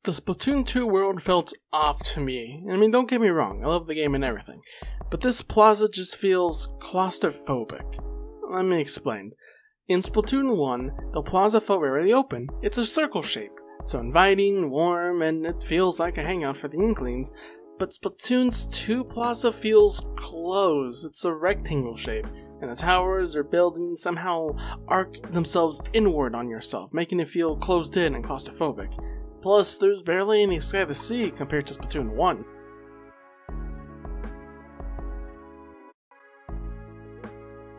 the Splatoon 2 world felt off to me. I mean, don't get me wrong, I love the game and everything, but this plaza just feels claustrophobic. Let me explain. In Splatoon 1, the plaza felt really open. It's a circle shape, so inviting, warm, and it feels like a hangout for the Inklings. But Splatoon's 2 plaza feels closed. It's a rectangle shape, and the towers or buildings somehow arc themselves inward on yourself, making it feel closed in and claustrophobic. Plus, there's barely any sky to see compared to Splatoon 1.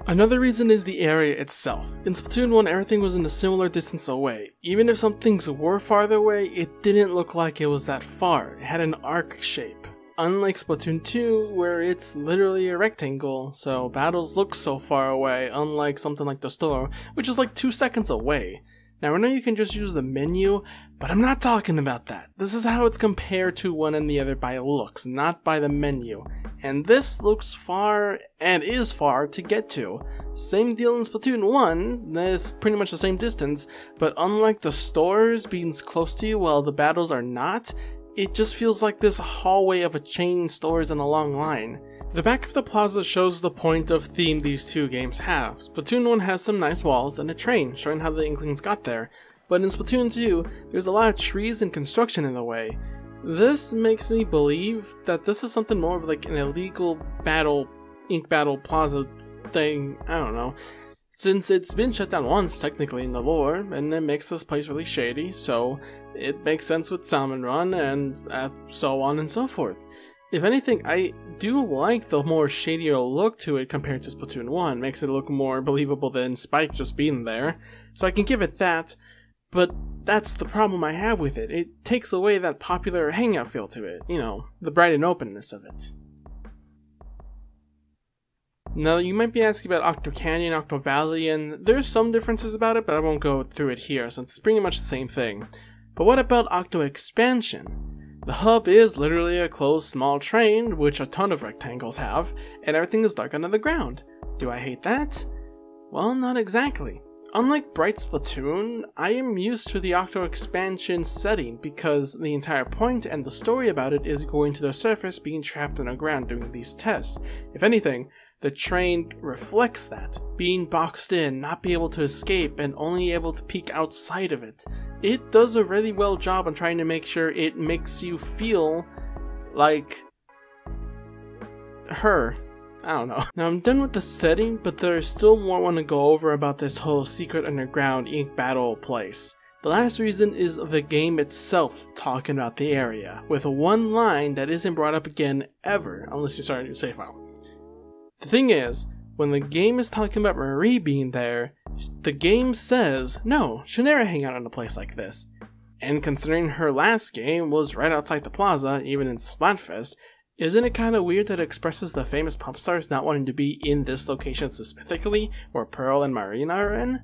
Another reason is the area itself. In Splatoon 1, everything was in a similar distance away. Even if some things were farther away, it didn't look like it was that far. It had an arc shape. Unlike Splatoon 2, where it's literally a rectangle, so battles look so far away, unlike something like the store, which is like 2 seconds away. Now I know you can just use the menu, but I'm not talking about that. This is how it's compared to one and the other by looks, not by the menu. And this looks far, and is far, to get to. Same deal in Splatoon 1, it's pretty much the same distance, but unlike the stores being close to you while the battles are not, it just feels like this hallway of a chain stores in a long line. The back of the plaza shows the point of theme these two games have. Splatoon 1 has some nice walls and a train, showing how the Inklings got there, but in Splatoon 2, there's a lot of trees and construction in the way. This makes me believe that this is something more of like an illegal battle, ink battle plaza thing, I don't know. Since it's been shut down once technically in the lore, and it makes this place really shady, so it makes sense with Salmon Run and so on and so forth. If anything, I do like the more shadier look to it compared to Splatoon 1, makes it look more believable than Spike just being there, so I can give it that, but that's the problem I have with it. It takes away that popular hangout feel to it, you know, the bright and openness of it. Now, you might be asking about Octo Canyon, Octo Valley, and there's some differences about it, but I won't go through it here since it's pretty much the same thing. But what about Octo Expansion? The hub is literally a closed small train, which a ton of rectangles have, and everything is dark under the ground. Do I hate that? Well, not exactly. Unlike Bright Splatoon, I am used to the Octo Expansion setting because the entire point and the story about it is going to the surface being trapped underground doing these tests. If anything, the train reflects that, being boxed in, not be able to escape, and only able to peek outside of it. It does a really well job on trying to make sure it makes you feel like her. I don't know. Now I'm done with the setting, but there's still more I want to go over about this whole secret underground ink battle place. The last reason is the game itself talking about the area, with one line that isn't brought up again ever, unless you start a new save file. The thing is, when the game is talking about Marie being there, the game says, no, she'll never hang out in a place like this. And considering her last game was right outside the plaza, even in Splatfest, isn't it kinda weird that it expresses the famous pop stars not wanting to be in this location specifically, where Pearl and Marina are in?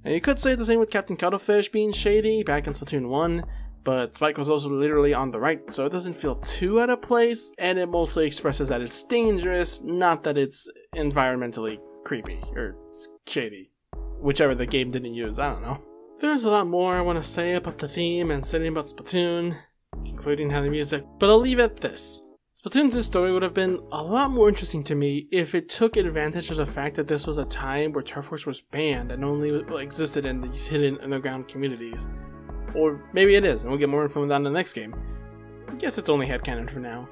And you could say the same with Captain Cuttlefish being shady back in Splatoon 1, but Spike was also literally on the right, so it doesn't feel too out of place, and it mostly expresses that it's dangerous, not that it's environmentally creepy, or shady. Whichever the game didn't use, I don't know. There's a lot more I want to say about the theme and setting about Splatoon, including how the music, but I'll leave it at this. Splatoon 2's story would have been a lot more interesting to me if it took advantage of the fact that this was a time where Turf Wars was banned and only existed in these hidden underground communities. Or maybe it is, and we'll get more info on that in the next game. I guess it's only headcanon for now.